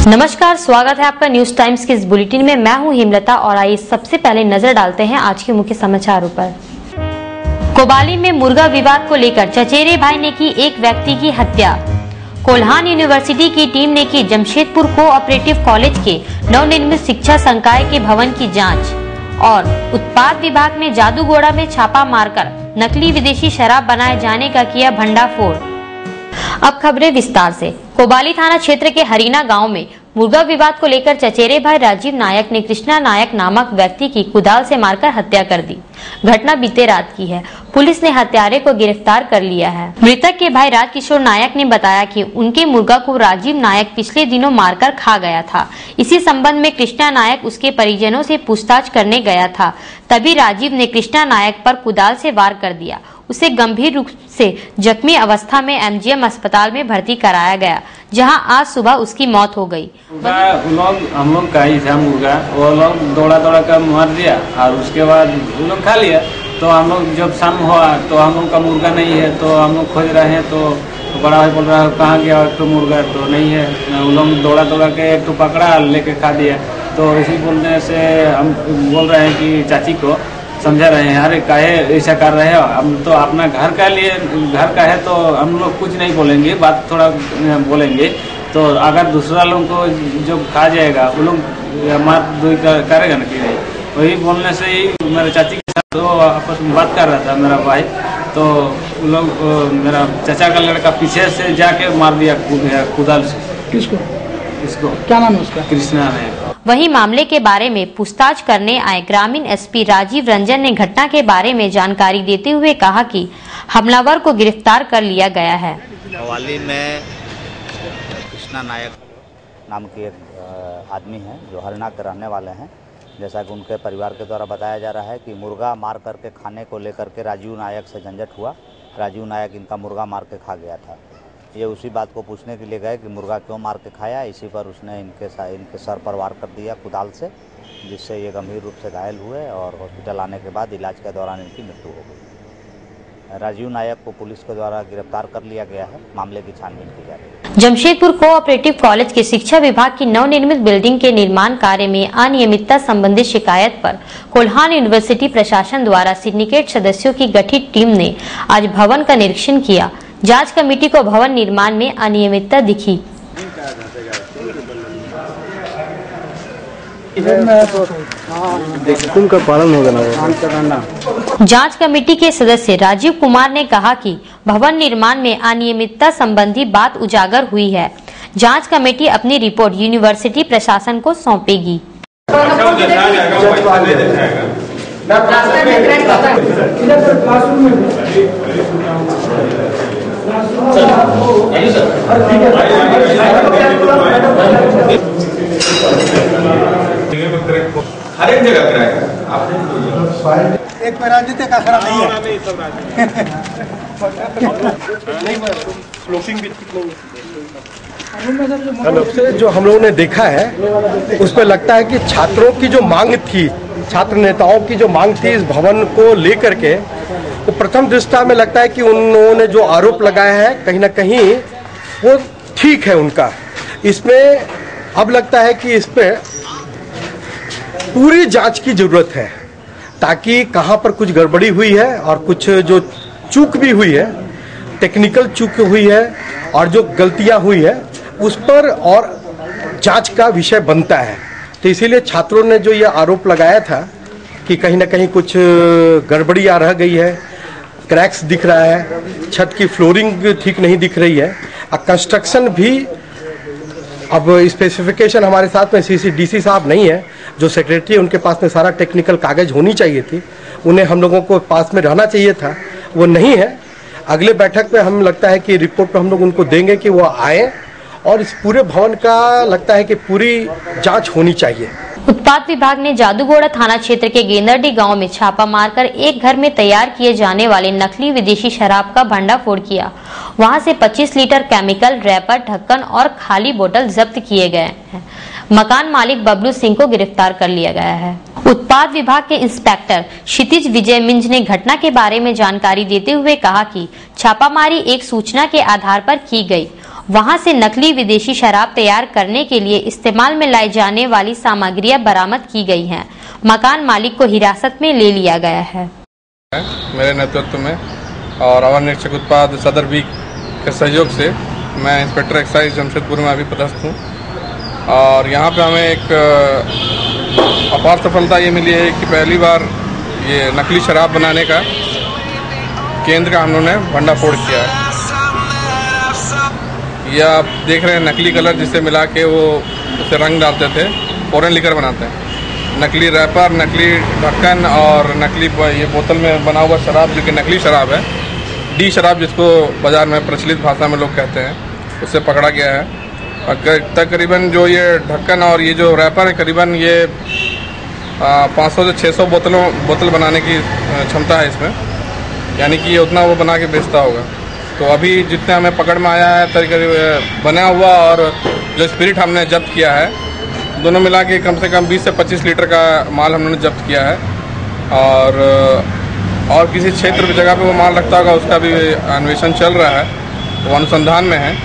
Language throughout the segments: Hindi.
नमस्कार, स्वागत है आपका न्यूज टाइम्स के इस बुलेटिन में। मैं हूं हेमलता और आइए सबसे पहले नजर डालते हैं आज के मुख्य समाचारों पर। कोबाली में मुर्गा विवाद को लेकर चचेरे भाई ने की एक व्यक्ति की हत्या। कोल्हान यूनिवर्सिटी की टीम ने की जमशेदपुर कोऑपरेटिव कॉलेज के नवनिर्मित शिक्षा संकाय के भवन की जाँच। और उत्पाद विभाग ने जादूगोड़ा में छापा मारकर नकली विदेशी शराब बनाए जाने का किया भंडाफोड़। अब खबरें विस्तार से। कोबाली थाना क्षेत्र के हरीना गांव में मुर्गा विवाद को लेकर चचेरे भाई राजीव नायक ने कृष्णा नायक नामक व्यक्ति की कुदाल से मारकर हत्या कर दी। घटना बीते रात की है। पुलिस ने हत्यारे को गिरफ्तार कर लिया है। मृतक के भाई राजकिशोर नायक ने बताया कि उनके मुर्गा को राजीव नायक पिछले दिनों मारकर खा गया था। इसी संबंध में कृष्णा नायक उसके परिजनों से पूछताछ करने गया था, तभी राजीव ने कृष्णा नायक पर कुदाल से वार कर दिया। उसे गंभीर रूप से जख्मी अवस्था में एमजीएम अस्पताल में भर्ती कराया गया, जहां आज सुबह उसकी मौत हो गई। हम लोग का ही था मुर्गा, वो लोग दौड़ा कर मार दिया और उसके बाद वो लोग खा लिया। तो हम लोग जब शाम हुआ तो हम लोग का मुर्गा नहीं है, तो हम लोग खोज रहे हैं। तो बड़ा भाई बोल रहा है कहाँ गया एक तो मुर्गा, तो नहीं है। वो लोग दौड़ा के एक तो पकड़ा लेके खा दिया। तो इसी बोलने से हम बोल रहे हैं कि चाची को समझा रहे हैं, अरे काहे ऐसा कर रहे हो, हम तो अपना घर का लिए घर का है तो हम लोग कुछ नहीं बोलेंगे, बात थोड़ा बोलेंगे। तो अगर दूसरा लोग को जो खा जाएगा वो लोग मार करेगा ना कि नहीं। वही बोलने से ही मेरे चाची के साथ तो आपस में बात कर रहा था मेरा भाई, तो वो लोग मेरा चाचा का लड़का पीछे से जाके मार दिया कुदाल से। किसको? इसको क्या नाम है उसका? कृष्णा है। वहीं मामले के बारे में पूछताछ करने आए ग्रामीण एसपी राजीव रंजन ने घटना के बारे में जानकारी देते हुए कहा कि हमलावर को गिरफ्तार कर लिया गया है। कोबाली में कृष्णा नायक नाम के एक आदमी हैं जो हरियाणा के रहने वाले हैं। जैसा कि उनके परिवार के द्वारा बताया जा रहा है कि मुर्गा मार करके खाने को लेकर के राजीव नायक से झंझट हुआ। राजीव नायक इनका मुर्गा मार के खा गया था। ये उसी बात को पूछने के लिए गए कि मुर्गा क्यों मार के खाया। इसी पर उसने इनके सर पर वार कर दिया कुदाल से, जिससे ये गंभीर रूप से घायल हुए और हॉस्पिटल आने के बाद इलाज के दौरान इनकी मृत्यु हो गई। राजीव नायक को पुलिस के द्वारा गिरफ्तार कर लिया गया है। मामले की छानबीन की जा रही है। जमशेदपुर कोऑपरेटिव कॉलेज के शिक्षा विभाग की नवनिर्मित बिल्डिंग के निर्माण कार्य में अनियमितता संबंधी शिकायत पर कोल्हान यूनिवर्सिटी प्रशासन द्वारा सिंडिकेट सदस्यों की गठित टीम ने आज भवन का निरीक्षण किया। जांच कमेटी को भवन निर्माण में अनियमितता दिखी। उनका पालन होगा ना। जांच कमेटी के सदस्य राजीव कुमार ने कहा कि भवन निर्माण में अनियमितता संबंधी बात उजागर हुई है। जांच कमेटी अपनी रिपोर्ट यूनिवर्सिटी प्रशासन को सौंपेगी। हर एक जगह कराएगा। एक में राजनीति का खरा नहीं है। जो हम लोगों ने देखा है उसमें लगता है कि छात्रों की जो मांग थी, छात्र नेताओं की जो मांग थी इस भवन को लेकर के, तो प्रथम दृष्टया में लगता है कि उन्होंने जो आरोप लगाया है कहीं ना कहीं वो ठीक है उनका। इसमें अब लगता है कि इस पे पूरी जांच की जरूरत है, ताकि कहां पर कुछ गड़बड़ी हुई है और कुछ जो चूक भी हुई है, टेक्निकल चूक हुई है और जो गलतियां हुई है उस पर और जांच का विषय बनता है। तो इसीलिए छात्रों ने जो ये आरोप लगाया था कि कहीं ना कहीं कुछ गड़बड़ी आ रह गई है, क्रैक्स दिख रहा है, छत की फ्लोरिंग ठीक नहीं दिख रही है और कंस्ट्रक्शन भी, अब स्पेसिफिकेशन हमारे साथ में डीसी साहब नहीं है, जो सेक्रेटरी उनके पास में सारा टेक्निकल कागज होनी चाहिए थी, उन्हें हम लोगों को पास में रहना चाहिए था, वो नहीं है। अगले बैठक में हम लगता है कि रिपोर्ट पे हम लोग उनको देंगे कि वो आए और इस पूरे भवन का लगता है कि पूरी जांच होनी चाहिए। उत्पाद विभाग ने जादूगोड़ा थाना क्षेत्र के गेंदरडी गांव में छापा मारकर एक घर में तैयार किए जाने वाले नकली विदेशी शराब का भंडाफोड़ किया। वहां से 25 लीटर केमिकल, रैपर, ढक्कन और खाली बोतल जब्त किए गए हैं। मकान मालिक बबलू सिंह को गिरफ्तार कर लिया गया है। उत्पाद विभाग के इंस्पेक्टर क्षितिज विजय मिंज ने घटना के बारे में जानकारी देते हुए कहा कि छापामारी एक सूचना के आधार पर की गई। वहां से नकली विदेशी शराब तैयार करने के लिए इस्तेमाल में लाई जाने वाली सामग्रियां बरामद की गई हैं। मकान मालिक को हिरासत में ले लिया गया है। मेरे नेतृत्व में और अवर निरीक्षक उत्पाद सदर बी के सहयोग से मैं इंस्पेक्टर एक्साइज जमशेदपुर में अभी पदस्थ हूँ और यहाँ पे हमें एक अपार सफलता ये मिली है कि पहली बार ये नकली शराब बनाने का केंद्र का हम लोगों ने भंडाफोड़ किया है। यह आप देख रहे हैं नकली कलर जिससे मिला के वो उसे रंग डालते थे, फॉरेन लिकर बनाते हैं। नकली रैपर, नकली ढक्कन और नकली ये बोतल में बना हुआ शराब जो कि नकली शराब है, डी शराब जिसको बाज़ार में प्रचलित भाषा में लोग कहते हैं, उससे पकड़ा गया है। और तकरीबन जो ये ढक्कन और ये जो रैपर है करीबन ये 500 से 600 बोतल बनाने की क्षमता है इसमें, यानी कि ये उतना वो बना के बेचता होगा। तो अभी जितने हमें पकड़ में आया है करीब बना हुआ और जो स्पिरिट हमने जब्त किया है, दोनों मिला के कम से कम 20 से 25 लीटर का माल हमने जब्त किया है। और किसी क्षेत्र की जगह पे वो माल रखता होगा उसका भी अन्वेषण चल रहा है, वो अनुसंधान में है।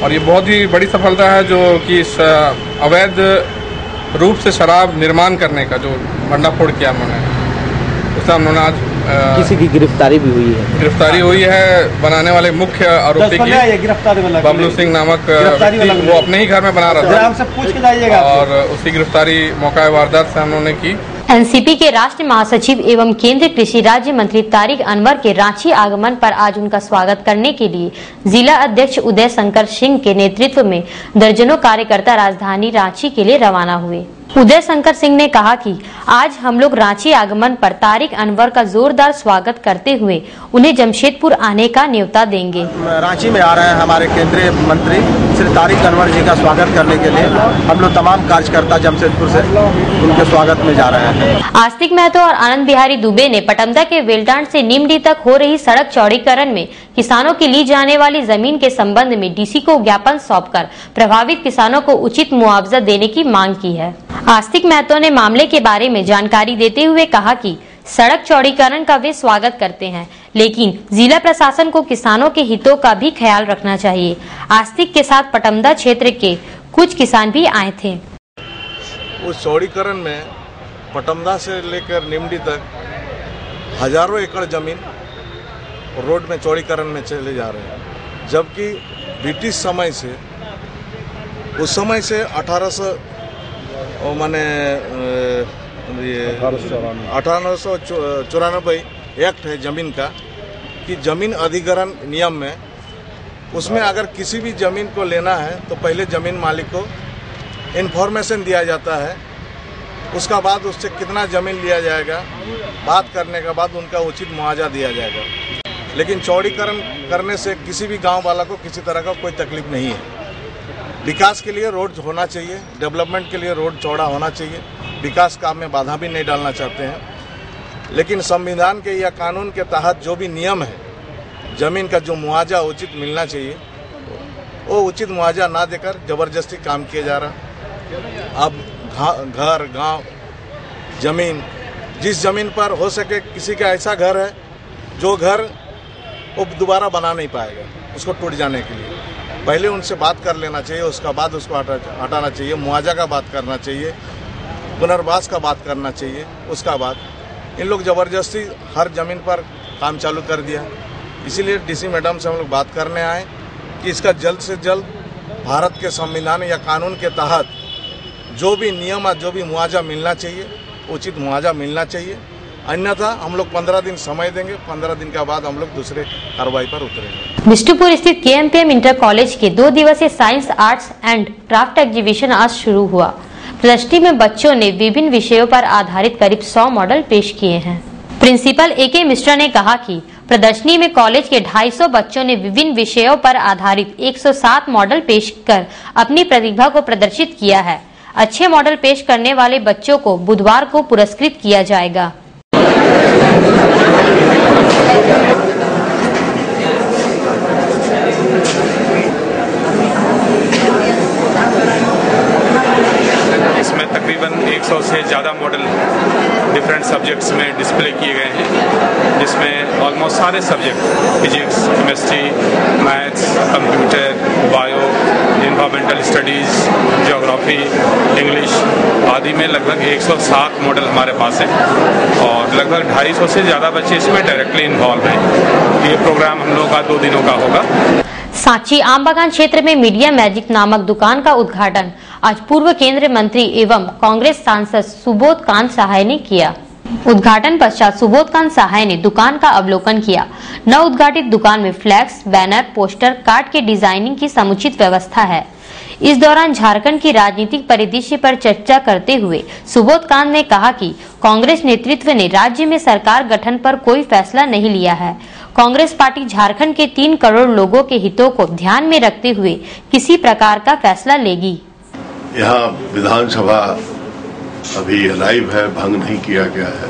और ये बहुत ही बड़ी सफलता है जो कि इस अवैध रूप से शराब निर्माण करने का जो भंडाफोड़ किया हमने, उससे हम लोगों ने आज किसी की गिरफ्तारी भी हुई है। गिरफ्तारी हुई है बनाने वाले मुख्य आरोपी की, बबलू सिंह नामक व्यक्ति, वो अपने ही घर में बना रहा था और उसकी गिरफ्तारी मौका वारदात से हम लोगों ने की। एनसीपी के राष्ट्रीय महासचिव एवं केंद्रीय कृषि राज्य मंत्री तारिक अनवर के रांची आगमन पर आज उनका स्वागत करने के लिए जिला अध्यक्ष उदय शंकर सिंह के नेतृत्व में दर्जनों कार्यकर्ता राजधानी रांची के लिए रवाना हुए। उदय शंकर सिंह ने कहा कि आज हम लोग रांची आगमन पर तारिक अनवर का जोरदार स्वागत करते हुए उन्हें जमशेदपुर आने का न्योता देंगे। रांची में आ रहे हैं हमारे केंद्रीय मंत्री श्री तारिक अनवर जी का स्वागत करने के लिए हम लोग तमाम कार्यकर्ता जमशेदपुर से उनके स्वागत में जा रहे हैं। आस्तिक महतो और आनंद बिहारी दुबे ने पटमदा के वेलडांड से निमडी तक हो रही सड़क चौड़ीकरण में किसानों की ली जाने वाली जमीन के संबंध में डीसी को ज्ञापन सौंपकर प्रभावित किसानों को उचित मुआवजा देने की मांग की है। आस्तिक महतो ने मामले के बारे में जानकारी देते हुए कहा कि सड़क चौड़ीकरण का वे स्वागत करते हैं, लेकिन जिला प्रशासन को किसानों के हितों का भी ख्याल रखना चाहिए। आस्तिक के साथ पटमदा क्षेत्र के कुछ किसान भी आए थे। उस चौड़ीकरण में पटमदा से लेकर निमडी तक हजारों एकड़ जमीन रोड में चौड़ीकरण में चले जा रहे हैं, जबकि ब्रिटिश समय से उस समय से 1894 एक्ट है जमीन का कि जमीन अधिग्रहण नियम में, उसमें अगर किसी भी जमीन को लेना है तो पहले जमीन मालिक को इन्फॉर्मेशन दिया जाता है, उसका बाद उससे कितना जमीन लिया जाएगा, बात करने के बाद उनका उचित मुआवजा दिया जाएगा। लेकिन चौड़ीकरण करने से किसी भी गांव वाला को किसी तरह का कोई तकलीफ नहीं है। विकास के लिए रोड होना चाहिए, डेवलपमेंट के लिए रोड चौड़ा होना चाहिए, विकास काम में बाधा भी नहीं डालना चाहते हैं। लेकिन संविधान के या कानून के तहत जो भी नियम है, जमीन का जो मुआवजा उचित मिलना चाहिए वो उचित मुआवजा ना देकर जबरदस्ती काम किया जा रहा। अब घर, गांव, जमीन, जिस जमीन पर हो सके किसी का ऐसा घर है जो घर वो दोबारा बना नहीं पाएगा, उसको टूट जाने के लिए पहले उनसे बात कर लेना चाहिए, उसका बाद उसको हटाना चाहिए, मुआवजा का बात करना चाहिए, पुनर्वास का बात करना चाहिए। उसका बाद इन लोग जबरदस्ती हर जमीन पर काम चालू कर दिया। इसीलिए डीसी मैडम से हम लोग बात करने आए कि इसका जल्द से जल्द भारत के संविधान या कानून के तहत जो भी नियम, जो भी मुआवजा मिलना चाहिए, उचित मुआवजा मिलना चाहिए। अन्यथा हम लोग 15 दिन समय देंगे, 15 दिन के बाद हम लोग दूसरे कार्रवाई पर उतरेंगे। बिष्टुपुर स्थित KMPM इंटर कॉलेज के 2 दिवसीय science, arts and craft exhibition आज शुरू हुआ। प्रदर्शनी में बच्चों ने विभिन्न विषयों पर आधारित करीब 100 मॉडल पेश किए हैं। प्रिंसिपल AK मिश्रा ने कहा कि प्रदर्शनी में कॉलेज के 250 बच्चों ने विभिन्न विषयों पर आधारित 107 मॉडल पेश कर अपनी प्रतिभा को प्रदर्शित किया है। अच्छे मॉडल पेश करने वाले बच्चों को बुधवार को पुरस्कृत किया जाएगा। इसमें तकरीबन 100 से ज़्यादा मॉडल डिफरेंट सब्जेक्ट्स में डिस्प्ले किए गए हैं, जिसमें ऑलमोस्ट सारे subject physics, chemistry, maths, computer, bio environmental studies, geography, English आदि में लगभग 107 मॉडल हमारे पास हैं और लगभग 250 से ज़्यादा बच्चे इसमें डायरेक्टली इन्वॉल्व हैं। ये प्रोग्राम हम लोगों का 2 दिनों का होगा। सांची आमबागान क्षेत्र में मीडिया मैजिक नामक दुकान का उद्घाटन आज पूर्व केंद्रीय मंत्री एवं कांग्रेस सांसद सुबोध कांत सहाय ने किया। उद्घाटन पश्चात सुबोध कांत सहाय ने दुकान का अवलोकन किया। नव उद्घाटित दुकान में फ्लैक्स, बैनर, पोस्टर, कार्ड के डिजाइनिंग की समुचित व्यवस्था है। इस दौरान झारखंड की राजनीतिक परिदृश्य पर चर्चा करते हुए सुबोध कांत ने कहा कि कांग्रेस नेतृत्व ने राज्य में सरकार गठन पर कोई फैसला नहीं लिया है। कांग्रेस पार्टी झारखंड के 3 करोड़ लोगों के हितों को ध्यान में रखते हुए किसी प्रकार का फैसला लेगी। यहाँ विधानसभा अभी लाइव है, भंग नहीं किया गया है।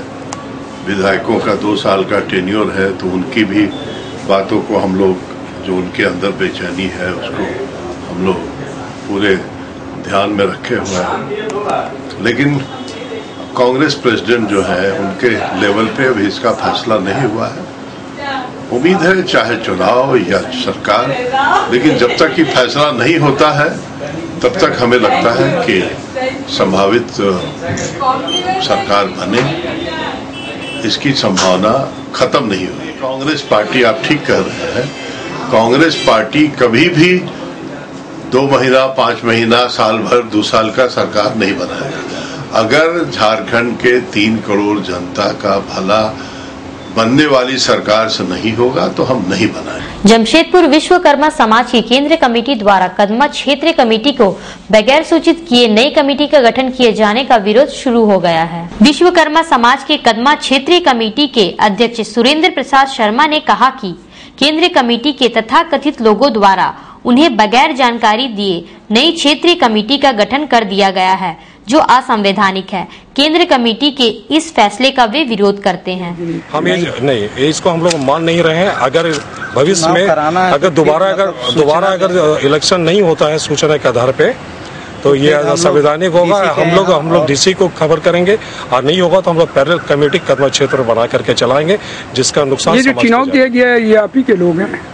विधायकों का 2 साल का टेन्योर है, तो उनकी भी बातों को हम लोग, जो उनके अंदर बेचैनी है, उसको हम लोग पूरे ध्यान में रखे हुए हैं। लेकिन कांग्रेस प्रेसिडेंट जो है, उनके लेवल पे अभी इसका फैसला नहीं हुआ है। उम्मीद है चाहे चुनाव या सरकार, लेकिन जब तक कि फैसला नहीं होता है तब तक हमें लगता है कि संभावित सरकार बने, इसकी संभावना खत्म नहीं हुई। कांग्रेस पार्टी, आप ठीक कह रहे हैं, कांग्रेस पार्टी कभी भी 2 महीना, 5 महीना, साल भर, 2 साल का सरकार नहीं बनाएगा। अगर झारखंड के 3 करोड़ जनता का भला बनने वाली सरकार से नहीं होगा तो हम नहीं बनाएंगे। जमशेदपुर विश्वकर्मा समाज की केंद्रीय कमेटी द्वारा कदमा क्षेत्रीय कमेटी को बगैर सूचित किए नई कमेटी का गठन किए जाने का विरोध शुरू हो गया है। विश्वकर्मा समाज के कदमा क्षेत्रीय कमेटी के अध्यक्ष सुरेंद्र प्रसाद शर्मा ने कहा कि केंद्रीय कमेटी के तथाकथित लोगों द्वारा उन्हें बगैर जानकारी दिए नई क्षेत्रीय कमेटी का गठन कर दिया गया है, जो असंवैधानिक है। केंद्रीय कमेटी के इस फैसले का वे विरोध करते हैं। हम इसको हम लोग मान नहीं रहे हैं। अगर भविष्य में अगर दोबारा अगर इलेक्शन नहीं होता है सूचना के आधार पे, तो ये असंवैधानिक होगा। हम लोग डीसी को खबर करेंगे और नहीं होगा तो हम लोग पैरेलल कमेटी कदमा क्षेत्र बना करके चलाएंगे, जिसका नुकसान ये जो चुनाव किया गया है, ये आप ही के लोग हैं।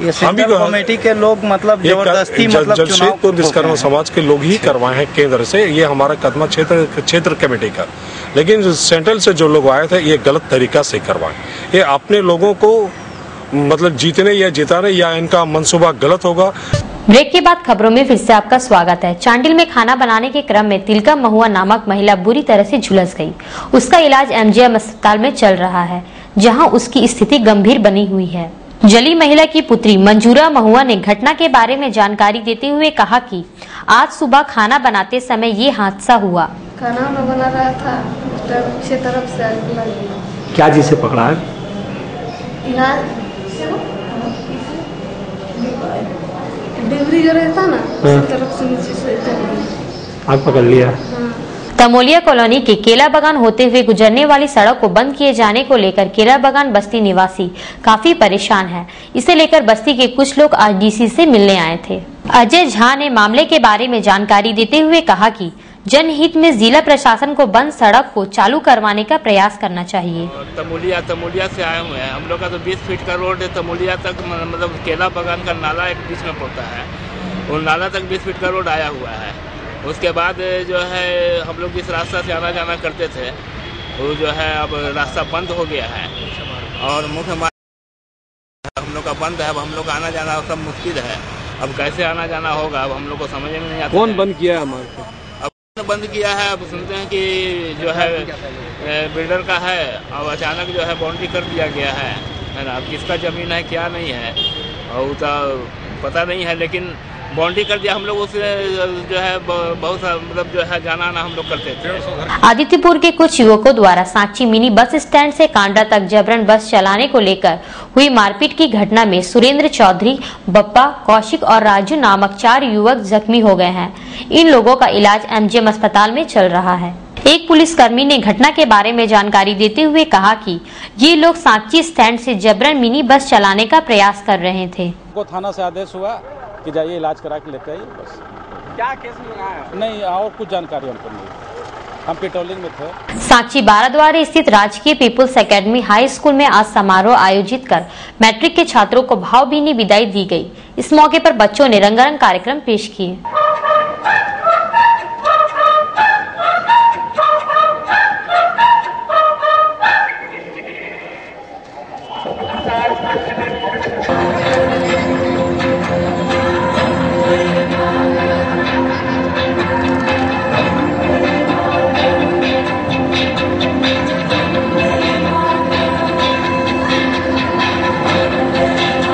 ये सेंट्रल कमेटी के लोग मतलब जबरदस्ती मतलब जमशेदपुर विश्वकर्मा समाज के लोग ही करवाए हैं केंद्र से। ये हमारा कदमा क्षेत्र कमेटी का, लेकिन सेंट्रल से जो लोग आए थे ये गलत तरीका से करवाए। ये अपने लोगों को मतलब जीतने या जिताने या इनका मंसूबा गलत होगा। ब्रेक के बाद खबरों में फिर से आपका स्वागत है। चांडिल में खाना बनाने के क्रम में तिलका महुआ नामक महिला बुरी तरह से झुलस गई। उसका इलाज एमजीएम अस्पताल में चल रहा है, जहां उसकी स्थिति गंभीर बनी हुई है। जली महिला की पुत्री मंजूरा महुआ ने घटना के बारे में जानकारी देते हुए कहा कि आज सुबह खाना बनाते समय ये हादसा हुआ। खाना बना रहा था, पीछे तरफ से आग लग गई। क्या चीज से पकड़ा है? डिबरी जो रहता ना, तरफ से नीचे से आग पकड़ लिया। तमोलिया कॉलोनी के केला बागान होते हुए गुजरने वाली सड़क को बंद किए जाने को लेकर केला बागान बस्ती निवासी काफी परेशान है। इसे लेकर बस्ती के कुछ लोग आज डीसी से मिलने आए थे। अजय झा ने मामले के बारे में जानकारी देते हुए कहा कि जनहित में जिला प्रशासन को बंद सड़क को चालू करवाने का प्रयास करना चाहिए। तमोलिया से आए हुए हैं हम लोग का, तो 20 फीट का रोड है तमोलिया तक, मतलब केला बागान का नाला एक बीच में पड़ता है, वो नाला तक 20 फीट का रोड आया हुआ है। उसके बाद जो है हम लोग जिस रास्ता से आना जाना करते थे वो जो है अब रास्ता बंद हो गया है और मुख्य मार्ग हम लोग का बंद है। अब हम लोग का आना जाना सब मुश्किल है। अब कैसे आना जाना होगा अब हम लोग को समझ में नहीं आता। कौन बंद किया है मार्ग? अब बंद किया है। अब सुनते हैं कि जो है बिल्डर का है, अब अचानक जो है बाउंड्री कर दिया गया है ना। अब किसका ज़मीन है क्या नहीं है और तो पता नहीं है, लेकिन बाउंड्री कर दिया। हम लोग उससे जो है बहुत मतलब जो है जाना आना हम लोग करते थे। आदित्यपुर के कुछ युवकों द्वारा सांची मिनी बस स्टैंड से कांडा तक जबरन बस चलाने को लेकर हुई मारपीट की घटना में सुरेंद्र चौधरी, बप्पा, कौशिक और राजू नामक 4 युवक जख्मी हो गए हैं। इन लोगों का इलाज एमजीएम अस्पताल में चल रहा है। एक पुलिसकर्मी ने घटना के बारे में जानकारी देते हुए कहा कि ये लोग सांची स्टैंड से जबरन मिनी बस चलाने का प्रयास कर रहे थे। थाना से आदेश हुआ कि जाइए इलाज करा के लेते आइए बस। क्या केस में आया? नहीं और कुछ जानकारी हमको नहीं। हम पेट्रोलिंग में थे। सांची बाराद्वार स्थित राजकीय पीपुल्स एकेडमी हाई स्कूल में आज समारोह आयोजित कर मैट्रिक के छात्रों को भावभीनी विदाई दी गई। इस मौके पर बच्चों ने रंगारंग कार्यक्रम पेश किए।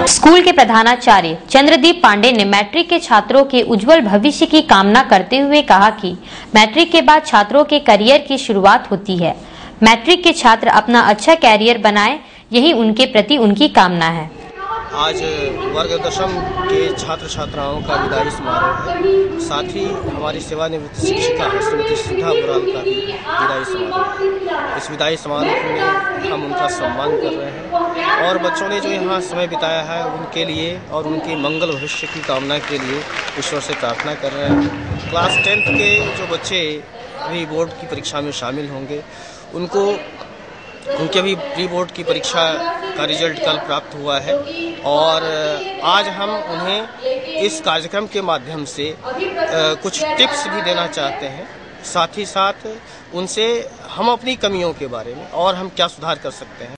स्कूल के प्रधानाचार्य चंद्रदीप पांडे ने मैट्रिक के छात्रों के उज्जवल भविष्य की कामना करते हुए कहा कि मैट्रिक के बाद छात्रों के करियर की शुरुआत होती है। मैट्रिक के छात्र अपना अच्छा कैरियर बनाएं, यही उनके प्रति उनकी कामना है। आज वर्ग दशम के छात्र छात्राओं का विदाई समारोह है। साथ ही हमारी सेवानिवृत्त शिक्षिका श्रीमती सुधा बुराल का भी विदाई समारोह है। इस विदाई समारोह में हम उनका सम्मान कर रहे हैं और बच्चों ने जो यहाँ समय बिताया है उनके लिए और उनके मंगल भविष्य की कामना के लिए ईश्वर से प्रार्थना कर रहे हैं। क्लास 10th के जो बच्चे अभी बोर्ड की परीक्षा में शामिल होंगे उनके भी प्री बोर्ड की परीक्षा का रिजल्ट कल प्राप्त हुआ है और आज हम उन्हें इस कार्यक्रम के माध्यम से कुछ टिप्स भी देना चाहते हैं। साथ ही साथ उनसे हम अपनी कमियों के बारे में और हम क्या सुधार कर सकते हैं